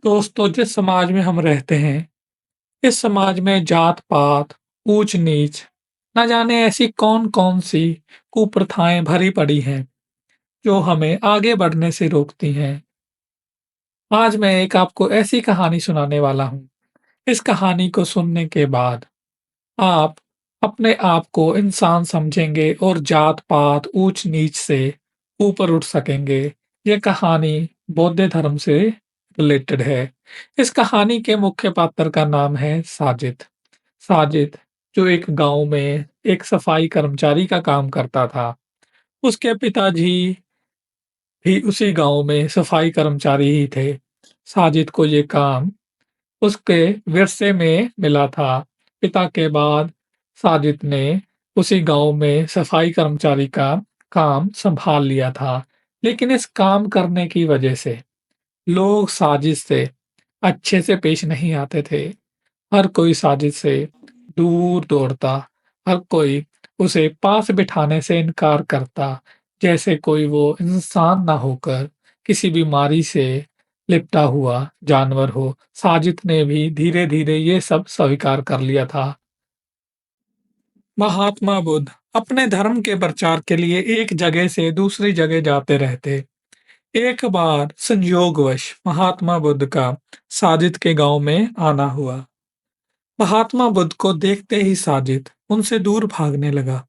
दोस्तों, जिस समाज में हम रहते हैं, इस समाज में जात-पात, ऊंच-नीच, ना जाने ऐसी कौन-कौन सी कुप्रथाएं भरी पड़ी हैं, जो हमें आगे बढ़ने से रोकती हैं। आज मैं एक आपको ऐसी कहानी सुनाने वाला हूँ। इस कहानी को सुनने के बाद आप अपने आप को इंसान समझेंगे और जात-पात, ऊंच-नीच से ऊपर उठ सकेंगे। ये कहानी बौद्ध धर्म से रिलेटेड है। इस कहानी के मुख्य पात्र का नाम है साजिद। साजिद जो एक गांव में एक सफाई कर्मचारी का काम करता था। उसके पिताजी भी उसी गांव में सफाई कर्मचारी ही थे। साजिद को ये काम उसके विरसे में मिला था। पिता के बाद साजिद ने उसी गांव में सफाई कर्मचारी का काम संभाल लिया था। लेकिन इस काम करने की वजह से लोग साजिद से अच्छे से पेश नहीं आते थे। हर कोई साजिद से दूर दौड़ता, हर कोई उसे पास बिठाने से इनकार करता, जैसे कोई वो इंसान ना होकर किसी बीमारी से लिपटा हुआ जानवर हो। साजिद ने भी धीरे-धीरे ये सब स्वीकार कर लिया था। महात्मा बुद्ध अपने धर्म के प्रचार के लिए एक जगह से दूसरी जगह जाते रहते। एक बार संयोगवश महात्मा बुद्ध का साजिद के गांव में आना हुआ। महात्मा बुद्ध को देखते ही साजिद उनसे दूर भागने लगा।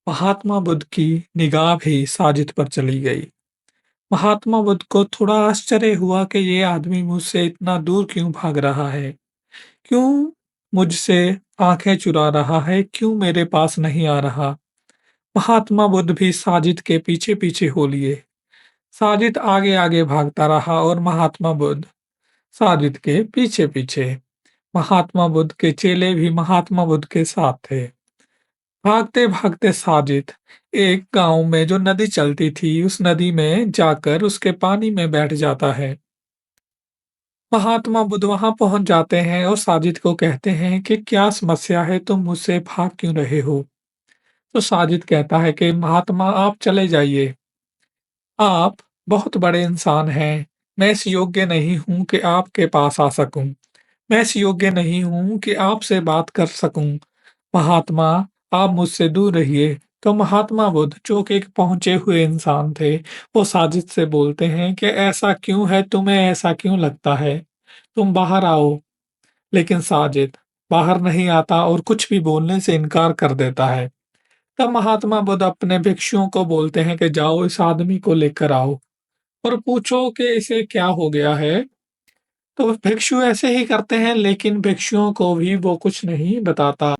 महात्मा बुद्ध की निगाह भी साजिद पर चली गई। महात्मा बुद्ध को थोड़ा आश्चर्य हुआ कि ये आदमी मुझसे इतना दूर क्यों भाग रहा है? क्यों मुझसे आंखें चुरा रहा है? क्यों मेरे पास नहीं आ रहा? महात्मा बुद्ध भी साजिद के पीछे-पीछे हो लिए। साजिद आगे-आगे भागता रहा और महात्मा बुद्ध साजिद के पीछे-पीछे। महात्मा बुद्ध के चेले भी महात्मा बुद्ध के साथ थे। भागते-भागते साजिद एक गांव में जो नदी चलती थी, उस नदी में जाकर उसके पानी में बैठ जाता है। महात्मा बुद्ध वहां पहुंच जाते हैं और साजिद को कहते हैं कि क्या समस्या है, तुम मुझसे भाग क्यों रहे हो? तो साजिद कहता है कि महात्मा आप चले जाइए, आप बहुत बड़े इंसान हैं, मैं इस योग्य नहीं हूँ कि आपके पास आ सकूं, मैं इस योग्य नहीं हूँ कि आपसे बात कर सकूं। महात्मा आप मुझसे दूर रहिए। तो महात्मा बुद्ध जो कि एक पहुंचे हुए इंसान थे, वो साजिद से बोलते हैं कि ऐसा क्यों है, तुम्हें ऐसा क्यों लगता है, तुम बाहर आओ। लेकिन साजिद बाहर नहीं आता और कुछ भी बोलने से इनकार कर देता है। तब महात्मा बुद्ध अपने भिक्षुओं को बोलते हैं कि जाओ इस आदमी को लेकर आओ और पूछो कि इसे क्या हो गया है। तो भिक्षु ऐसे ही करते हैं, लेकिन भिक्षुओं को भी वो कुछ नहीं बताता।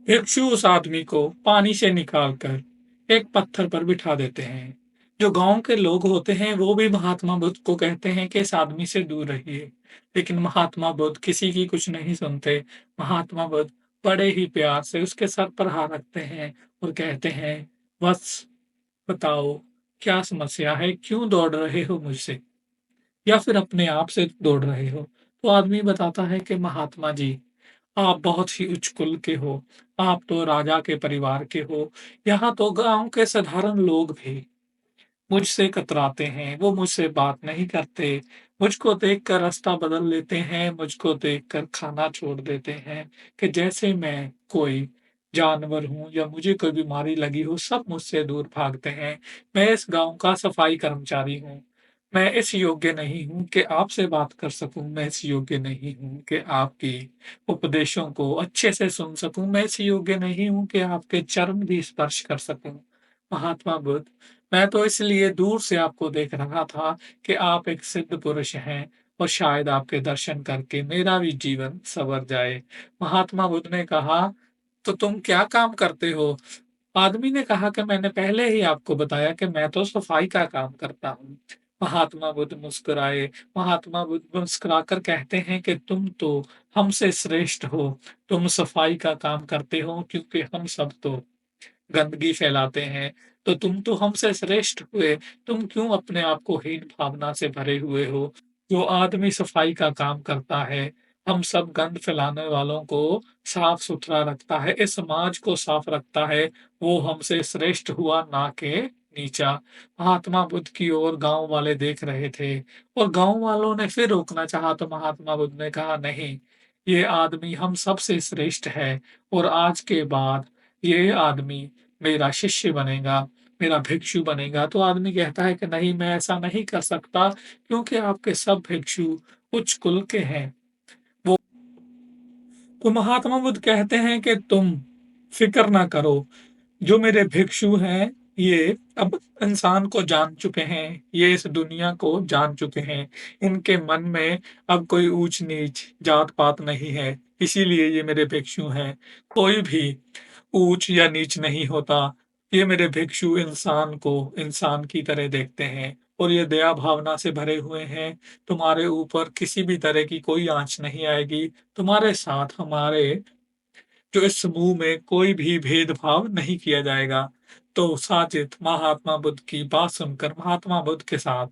भिक्षु उस आदमी को पानी से निकालकर एक पत्थर पर बिठा देते हैं। जो गांव के लोग होते हैं वो भी महात्मा बुद्ध को कहते हैं कि इस आदमी से दूर रहिए, लेकिन महात्मा बुद्ध किसी की कुछ नहीं सुनते। महात्मा बुद्ध बड़े ही प्यार से उसके सर पर हाथ रखते हैं और कहते हैं, बस बताओ क्या समस्या है, क्यों दौड़ रहे हो मुझसे, या फिर अपने आप से दौड़ रहे हो? तो आदमी बताता है कि महात्मा जी, आप बहुत ही उच्च कुल के हो, आप तो राजा के परिवार के हो। यहाँ तो गाँव के साधारण लोग भी मुझसे कतराते हैं, वो मुझसे बात नहीं करते, मुझको देखकर रास्ता बदल लेते हैं, मुझको देखकर खाना छोड़ देते हैं कि जैसे मैं कोई जानवर हूँ या मुझे कोई बीमारी लगी हो, सब मुझसे दूर भागते हैं। मैं इस गाँव का सफाई कर्मचारी हूँ। मैं इस योग्य नहीं हूँ कि आपसे बात कर सकूँ, मैं इस योग्य नहीं हूँ कि आपकी उपदेशों को अच्छे से सुन सकूँ, मैं इस योग्य नहीं हूँ कि आपके चरण भी स्पर्श कर सकूँ। महात्मा बुद्ध, मैं तो इसलिए दूर से आपको देख रहा था कि आप एक सिद्ध पुरुष हैं और शायद आपके दर्शन करके मेरा भी जीवन संवर जाए। महात्मा बुद्ध ने कहा, तो तुम क्या काम करते हो? आदमी ने कहा कि मैंने पहले ही आपको बताया कि मैं तो सफाई का काम करता हूँ। महात्मा बुद्ध मुस्कुराए। महात्मा बुद्ध मुस्कुराकर कहते हैं कि तुम तो हमसे श्रेष्ठ हो। तुम सफाई का काम करते हो क्योंकि हम सब तो गंदगी फैलाते हैं, तो तुम तो हमसे श्रेष्ठ हुए। तुम क्यों अपने आप को हीन भावना से भरे हुए हो? जो आदमी सफाई का काम करता है, हम सब गंद फैलाने वालों को साफ-सुथरा रखता है, इस समाज को साफ रखता है, वो हमसे श्रेष्ठ हुआ ना कि नीचा। महात्मा बुद्ध की ओर गाँव वाले देख रहे थे और गाँव वालों ने फिर रोकना चाहा तो महात्मा बुद्ध ने कहा, नहीं, ये आदमी हम सबसे श्रेष्ठ है और आज के बाद ये आदमी मेरा शिष्य बनेगा, मेरा भिक्षु बनेगा। तो आदमी कहता है कि नहीं, मैं ऐसा नहीं कर सकता क्योंकि आपके सब भिक्षु उच्च कुल के हैं। वो तो महात्मा बुद्ध कहते हैं कि तुम फ़िक्र ना करो, जो मेरे भिक्षु हैं, ये अब इंसान को जान चुके हैं, ये इस दुनिया को जान चुके हैं। इनके मन में अब कोई ऊँच-नीच, जात-पात नहीं है, इसीलिए ये मेरे भिक्षु हैं। कोई भी ऊँच या नीच नहीं होता। ये मेरे भिक्षु इंसान को इंसान की तरह देखते हैं और ये दया भावना से भरे हुए हैं। तुम्हारे ऊपर किसी भी तरह की कोई आँच नहीं आएगी। तुम्हारे साथ हमारे जो इस समूह में कोई भी भेदभाव नहीं किया जाएगा। तो साजिद महात्मा बुद्ध की बात सुनकर महात्मा बुद्ध के साथ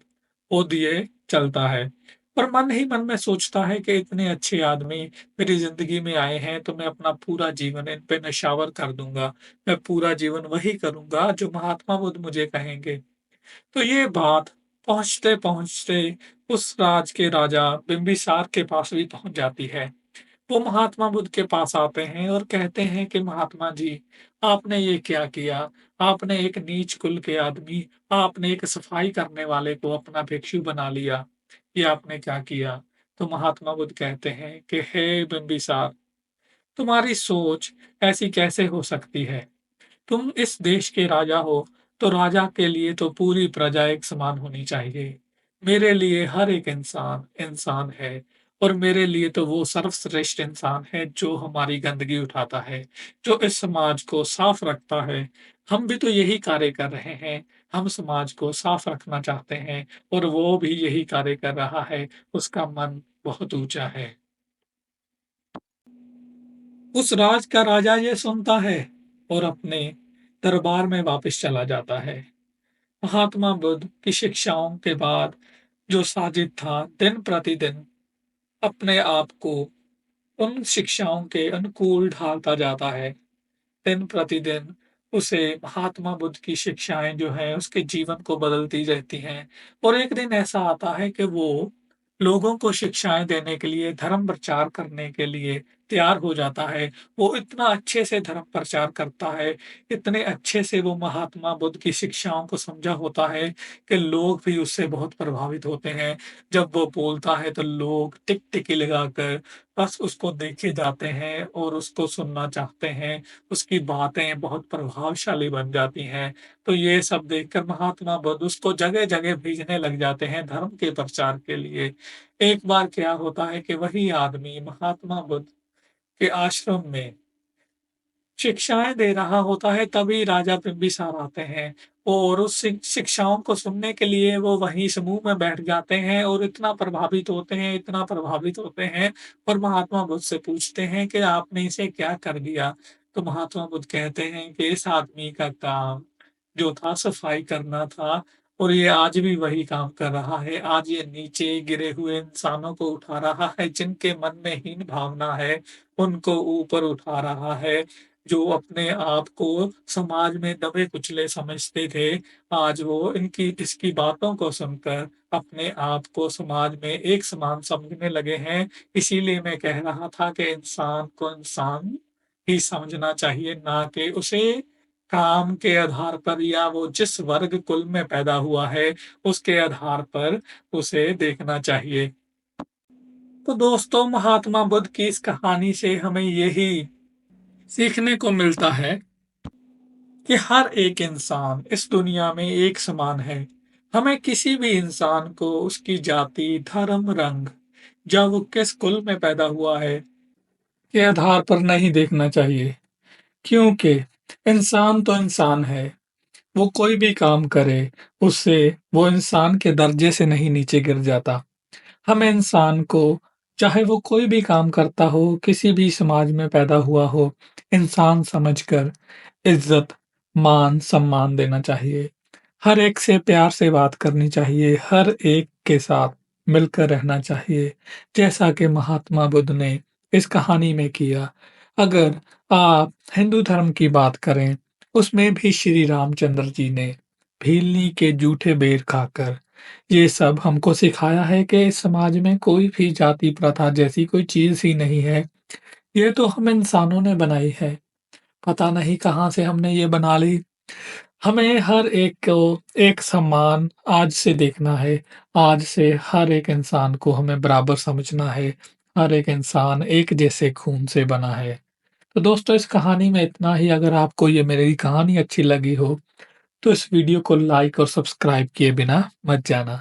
वो दिए चलता है और मन ही मन में सोचता है कि इतने अच्छे आदमी मेरी ज़िंदगी में आए हैं, तो मैं अपना पूरा जीवन इन पे नश्यावर कर दूँगा। मैं पूरा जीवन वही करूँगा जो महात्मा बुद्ध मुझे कहेंगे। तो ये बात पहुँचते-पहुँचते उस राज के राजा बिंबिसार के पास भी पहुँच जाती है। वो महात्मा बुद्ध के पास आते हैं और कहते हैं कि महात्मा जी, आपने ये क्या किया? आपने एक नीच कुल के आदमी, आपने एक सफाई करने वाले को अपना भिक्षु बना लिया। ये आपने क्या किया? तो महात्मा बुद्ध कहते हैं कि हे बिंबिसार, तुम्हारी सोच ऐसी कैसे हो सकती है? तुम इस देश के राजा हो, तो राजा के लिए तो पूरी प्रजा एक समान होनी चाहिए। मेरे लिए हर एक इंसान, इंसान है और मेरे लिए तो वो सर्वश्रेष्ठ इंसान है जो हमारी गंदगी उठाता है, जो इस समाज को साफ रखता है। हम भी तो यही कार्य कर रहे हैं। हम समाज को साफ रखना चाहते हैं और वो भी यही कार्य कर रहा है। उसका मन बहुत ऊँचा है। उस राज का राजा ये सुनता है और अपने दरबार में वापस चला जाता है। महात्मा बुद्ध की शिक्षाओं के बाद जो साजिद था, दिन प्रतिदिन अपने आप को उन शिक्षाओं के अनुकूल ढालता जाता है। दिन प्रतिदिन उसे महात्मा बुद्ध की शिक्षाएं जो हैं उसके जीवन को बदलती रहती हैं और एक दिन ऐसा आता है कि वो लोगों को शिक्षाएं देने के लिए, धर्म प्रचार करने के लिए तैयार हो जाता है। वो इतना अच्छे से धर्म प्रचार करता है, इतने अच्छे से वो महात्मा बुद्ध की शिक्षाओं को समझा होता है कि लोग भी उससे बहुत प्रभावित होते हैं। जब वो बोलता है तो लोग टिकटिकी लगाकर बस उसको देखे जाते हैं और उसको सुनना चाहते हैं। उसकी बातें बहुत प्रभावशाली बन जाती हैं। तो ये सब देखकर महात्मा बुद्ध उसको जगह-जगह भेजने लग जाते हैं धर्म के प्रचार के लिए। एक बार क्या होता है कि वही आदमी महात्मा बुद्ध के आश्रम में शिक्षाएँ दे रहा होता है, तभी राजा बिम्बिसार आते हैं और उस शिक्षाओं को सुनने के लिए वो वहीं समूह में बैठ जाते हैं और इतना प्रभावित होते हैं और महात्मा बुद्ध से पूछते हैं कि आपने इसे क्या कर दिया? तो महात्मा बुद्ध कहते हैं कि इस आदमी का काम जो था सफाई करना था और ये आज भी वही काम कर रहा है। आज ये नीचे गिरे हुए इंसानों को उठा रहा है, जिनके मन में हीन भावना है, उनको ऊपर उठा रहा है। जो अपने आप को समाज में दबे-कुचले समझते थे, आज वो इनकी इसकी बातों को सुनकर अपने आप को समाज में एक समान समझने लगे हैं। इसीलिए मैं कह रहा था कि इंसान को इंसान ही समझना चाहिए, ना कि उसे काम के आधार पर या वो जिस वर्ग कुल में पैदा हुआ है, उसके आधार पर उसे देखना चाहिए। तो दोस्तों, महात्मा बुद्ध की इस कहानी से हमें यही सीखने को मिलता है कि हर एक इंसान इस दुनिया में एक समान है। हमें किसी भी इंसान को उसकी जाति, धर्म, रंग, या वो किस कुल में पैदा हुआ है, के आधार पर नहीं देखना चाहिए, क्योंकि इंसान तो इंसान है। वो कोई भी काम करे, उससे वो इंसान के दर्जे से नहीं नीचे गिर जाता। हम इंसान को चाहे वो कोई भी काम करता हो, किसी भी समाज में पैदा हुआ हो, इंसान समझकर इज़्ज़त, मान, सम्मान देना चाहिए। हर एक से प्यार से बात करनी चाहिए, हर एक के साथ मिलकर रहना चाहिए, जैसा कि महात्मा बुद्ध ने इस कहानी में किया। अगर आप हिंदू धर्म की बात करें, उसमें भी श्री रामचंद्र जी ने भीलनी के जूठे बेर खाकर। ये सब हमको सिखाया है कि समाज में कोई भी जाति प्रथा जैसी कोई चीज़ ही नहीं है। ये तो हम इंसानों ने बनाई है। पता नहीं कहाँ से हमने ये बना ली। हमें हर एक को एक समान आज से देखना है। आज से हर एक इंसान को हमें बराबर समझना है। हर एक इंसान एक जैसे खून से बना है। तो दोस्तों इस कहानी में इतना ही। अगर आपको ये मेरी कहानी अच्छी लगी हो तो इस वीडियो को लाइक और सब्सक्राइब किए बिना मत जाना।